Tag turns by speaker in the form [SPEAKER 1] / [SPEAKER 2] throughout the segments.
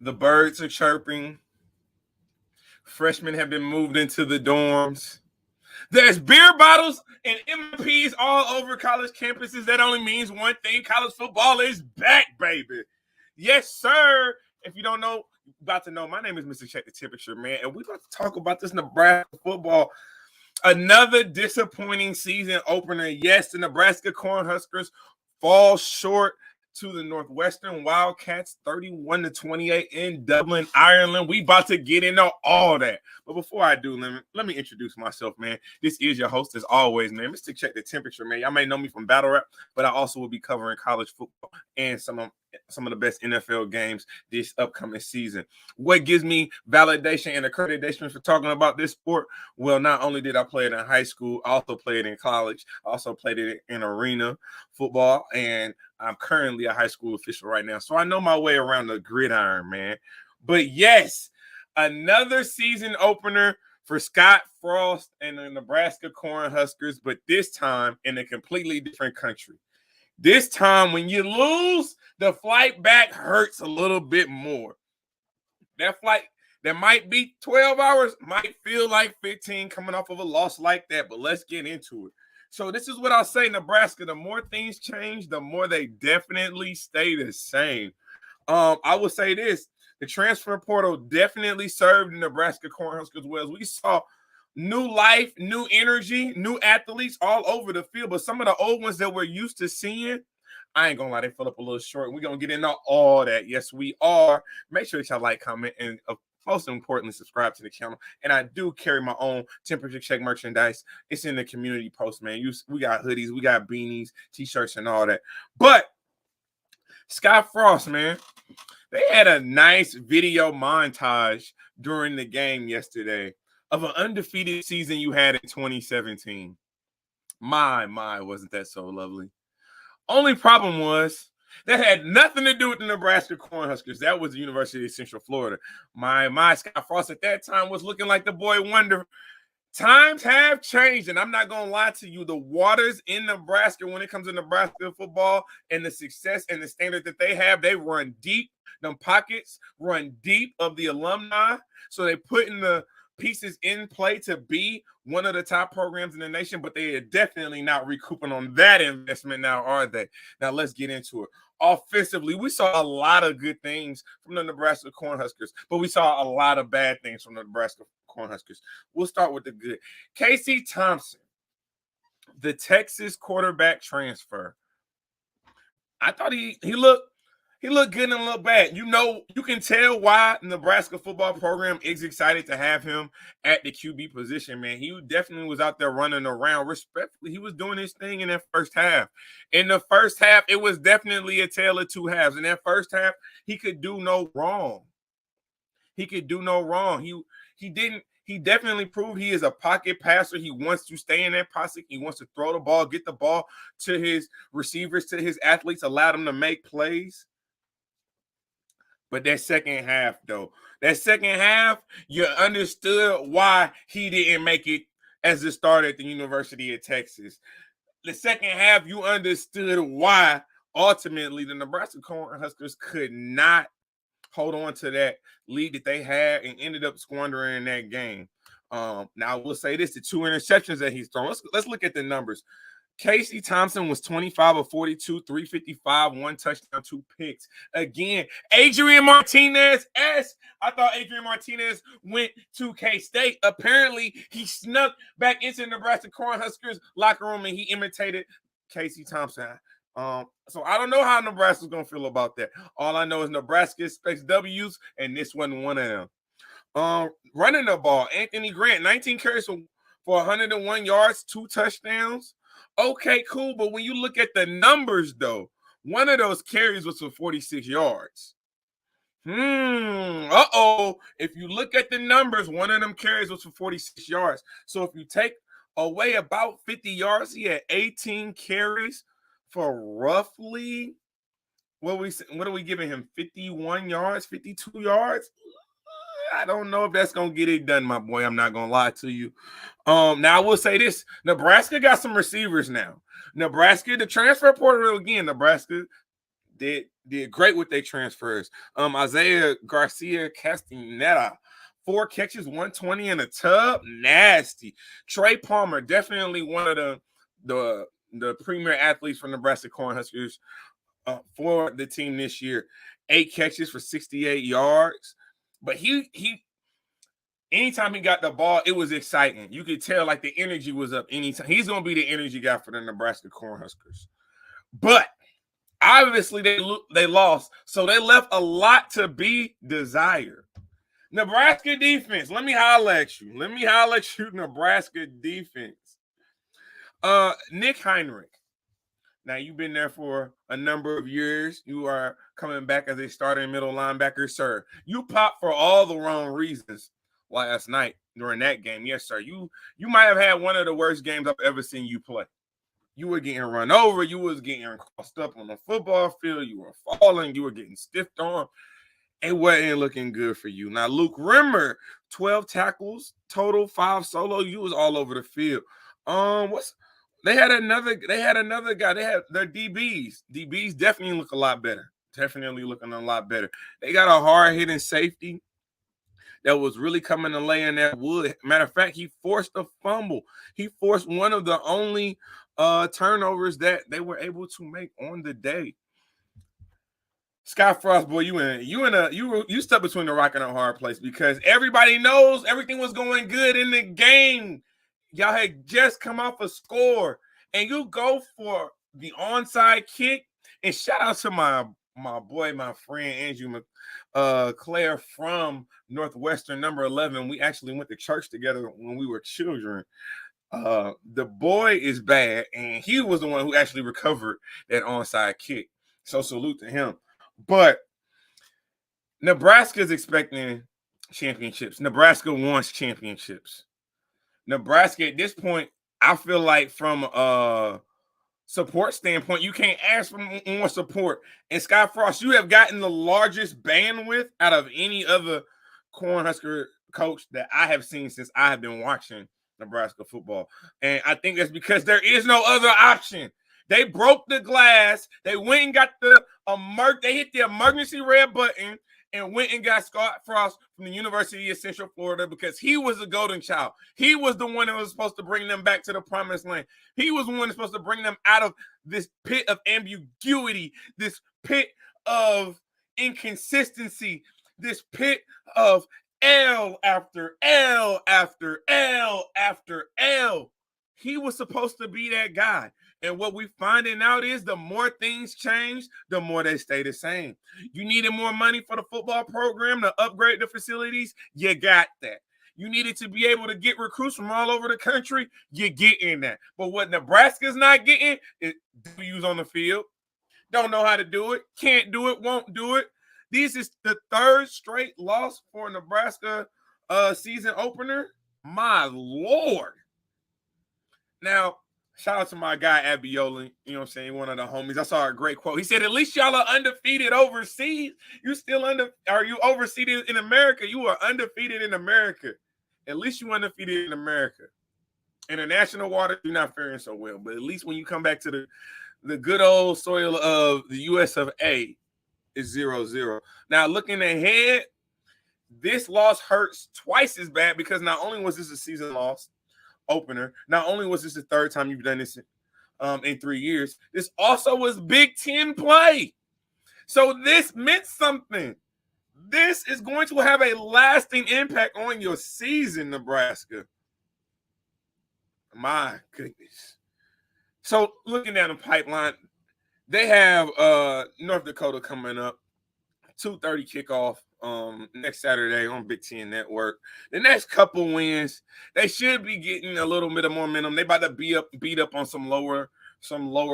[SPEAKER 1] The birds are chirping. Freshmen have been moved into the dorms. There's beer bottles and MPs all over college campuses. That only means one thing: college football is back, baby. Yes, sir. If you don't know, about to know, my name is Mr. Check the Temperature, man, and we're about to talk about this Nebraska football. Another disappointing season opener. Yes, the Nebraska Cornhuskers fall short to the Northwestern Wildcats 31-28 in Dublin, Ireland. We about to get into all that. But before I do, let me introduce myself, man. This is your host, as always, man. Mr. Check the Temperature, man. Y'all may know me from Battle Rap, but I also will be covering college football and some of the best NFL games this upcoming season. What gives me validation and accreditation for talking about this sport? Well, not only did I play it in high school, I also played it in college. I also played it in arena football, and I'm currently a high school official right now. So I know my way around the gridiron, man. But yes, another season opener for Scott Frost and the Nebraska Cornhuskers, but this time in a completely different country. This time, when you lose, the flight back hurts a little bit more. That flight that might be 12 hours might feel like 15 coming off of a loss like that, but let's get into it. So this is what I'll say, Nebraska, the more things change, the more they definitely stay the same. I will say this. The transfer portal definitely served the Nebraska Cornhuskers well. As we saw new life, new energy, new athletes all over the field. But some of the old ones that we're used to seeing, I ain't gonna lie, they fell up a little short. We're gonna get into all that. Yes, we are. Make sure that y'all like, comment, and most importantly, subscribe to the channel. And I do carry my own temperature check merchandise. It's in the community post, man. We got hoodies, we got beanies, t-shirts, and all that. But Scott Frost, man, they had a nice video montage during the game yesterday of an undefeated season you had in 2017. My, wasn't that so lovely? Only problem was that had nothing to do with the Nebraska Cornhuskers. That was the University of Central Florida. My Scott Frost at that time was looking like the boy wonder. Times have changed, and I'm not going to lie to you. The waters in Nebraska, when it comes to Nebraska football and the success and the standard that they have, they run deep. Them pockets run deep of the alumni. So they put in the pieces in play to be one of the top programs in the nation, but they are definitely not recouping on that investment now, are they? Now, let's get into it. Offensively, we saw a lot of good things from the Nebraska Cornhuskers, but we saw a lot of bad things from the Nebraska Cornhuskers. We'll start with the good. Casey Thompson, the Texas quarterback transfer. I thought he looked good and a little bad. You know, you can tell why the Nebraska football program is excited to have him at the QB position, man. He definitely was out there running around. Respectfully, he was doing his thing in that first half. In the first half, it was definitely a tale of two halves. In that first half, he could do no wrong. He could do no wrong. He definitely proved he is a pocket passer. He wants to stay in that pocket. He wants to throw the ball, get the ball to his receivers, to his athletes, allow them to make plays. But that second half, though, you understood why he didn't make it as a starter at the University of Texas. The second half, you understood why ultimately the Nebraska Cornhuskers could not hold on to that lead that they had and ended up squandering that game. Now, I will say this, the 2 interceptions that he's thrown. Let's look at the numbers. Casey Thompson was 25 of 42, 355, 1 touchdown, 2 picks. Again, Adrian Martinez. I thought Adrian Martinez went to K-State. Apparently, he snuck back into the Nebraska Cornhuskers locker room and he imitated Casey Thompson. So I don't know how Nebraska's going to feel about that. All I know is Nebraska expects W's, and this wasn't one of them. Running the ball, Anthony Grant, 19 carries for 101 yards, 2 touchdowns. Okay, cool. But when you look at the numbers, though, one of those carries was for 46 yards. If you look at the numbers, one of them carries was for 46 yards. So if you take away about 50 yards, he had 18 carries for roughly, what are we giving him? 51 yards, 52 yards? I don't know if that's going to get it done, my boy. I'm not going to lie to you. Now, I will say this. Nebraska got some receivers now. Nebraska, the transfer portal again, Nebraska did great with their transfers. Isaiah Garcia Castaneda, 4 catches, 120 in a tub, nasty. Trey Palmer, definitely one of the premier athletes from Nebraska Cornhuskers for the team this year. 8 catches for 68 yards. But he anytime he got the ball, it was exciting. You could tell like the energy was up anytime. He's going to be the energy guy for the Nebraska Cornhuskers. But obviously they lost, so they left a lot to be desired. Nebraska defense, let me holler at you. Nebraska defense. Nick Heinrich. Now, you've been there for a number of years. You are coming back as a starting middle linebacker, sir. You popped for all the wrong reasons last night during that game. Yes, sir. You might have had one of the worst games I've ever seen you play. You were getting run over. You was getting crossed up on the football field. You were falling. You were getting stiffed on. It wasn't looking good for you. Now, Luke Rimmer, 12 tackles, total 5 solo. You was all over the field. They had another guy. They had their DBs. DBs definitely look a lot better. Definitely looking a lot better. They got a hard-hitting safety that was really coming to lay in that wood. Matter of fact, he forced a fumble. He forced one of the only turnovers that they were able to make on the day. Scott Frost, boy, you stuck between the rock and a hard place because everybody knows everything was going good in the game. Y'all had just come off a score, and you go for the onside kick. And shout out to my boy, my friend Andrew Claire from Northwestern, number 11. We actually went to church together when we were children. The boy is bad, and he was the one who actually recovered that onside kick. So salute to him. But Nebraska is expecting championships. Nebraska wants championships. Nebraska at this point, I feel like from a support standpoint, you can't ask for more support. And Scott Frost, you have gotten the largest bandwidth out of any other Cornhusker coach that I have seen since I have been watching Nebraska football. And I think that's because there is no other option. They broke the glass. They went and got they hit the emergency red button and went and got Scott Frost from the University of Central Florida because he was the golden child. He was the one that was supposed to bring them back to the promised land. He was the one that's supposed to bring them out of this pit of ambiguity, this pit of inconsistency, this pit of L after L after L after L. He was supposed to be that guy. And what we're finding out is the more things change, the more they stay the same. You needed more money for the football program to upgrade the facilities. You got that. You needed to be able to get recruits from all over the country. You're getting that. But what Nebraska's not getting is W's on the field. Don't know how to do it. Can't do it. Won't do it. This is the 3rd straight loss for Nebraska season opener. My Lord. Now, shout out to my guy, Abiola, you know what I'm saying, one of the homies. I saw a great quote. He said, at least y'all are undefeated overseas. You still are you overseas in America? You are undefeated in America. At least you undefeated in America. International water, you're not faring so well. But at least when you come back to the good old soil of the US of A, it's 0-0. Now, looking ahead, this loss hurts twice as bad because not only was this a season loss, opener. Not only was this the 3rd time you've done this in 3 years, this also was Big Ten play. So this meant something. This is going to have a lasting impact on your season, Nebraska. My goodness. So looking down the pipeline, they have North Dakota coming up, 2:30 kickoff. Next Saturday on Big Ten Network. The next couple wins, they should be getting a little bit of momentum. They about to beat up on some lower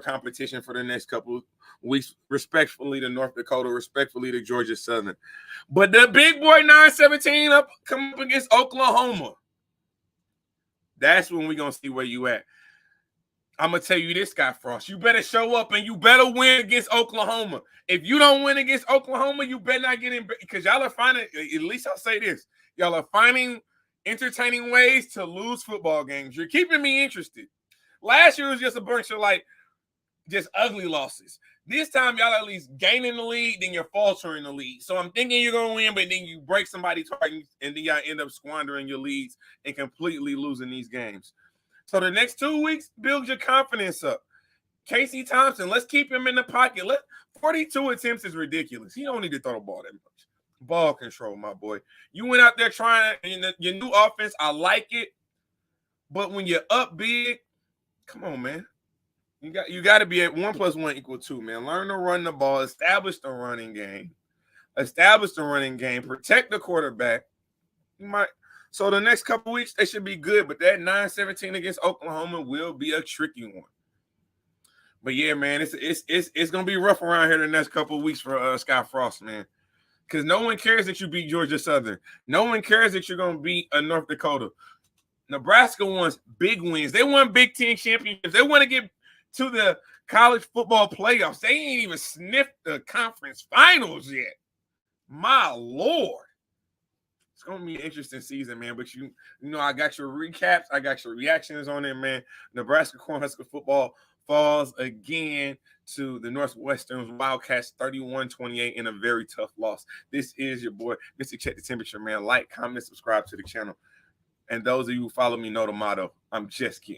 [SPEAKER 1] competition for the next couple weeks, respectfully to North Dakota, respectfully to Georgia Southern. But the big boy 9-17 come up against Oklahoma. That's when we're gonna see where you at. I'm going to tell you this, Scott Frost. You better show up and you better win against Oklahoma. If you don't win against Oklahoma, you better not get in because y'all are finding, at least I'll say this, y'all are finding entertaining ways to lose football games. You're keeping me interested. Last year was just a bunch of just ugly losses. This time, y'all at least gaining the lead, then you're faltering the lead. So I'm thinking you're going to win, but then you break somebody's heart, and then y'all end up squandering your leads and completely losing these games. So the next 2 weeks, build your confidence up. Casey Thompson, let's keep him in the pocket. 42 attempts is ridiculous. He don't need to throw the ball that much. Ball control, my boy. You went out there trying your new offense. I like it. But when you're up big, come on, man. You got to be at 1 + 1 = 2, man. Learn to run the ball, establish the running game, protect the quarterback. So the next couple weeks they should be good, but that 9-17 against Oklahoma will be a tricky one. But yeah, man, it's gonna be rough around here the next couple of weeks for Scott Frost, man. Because no one cares that you beat Georgia Southern. No one cares that you're gonna beat North Dakota. Nebraska wants big wins. They won Big Ten championships. They want to get to the college football playoffs. They ain't even sniffed the conference finals yet. My Lord. It's going to be an interesting season, man. But you know, I got your recaps. I got your reactions on it, man. Nebraska Cornhusker football falls again to the Northwestern Wildcats 31-28 in a very tough loss. This is your boy, Mr. Check the Temperature, man. Like, comment, subscribe to the channel. And those of you who follow me know the motto. I'm just kidding.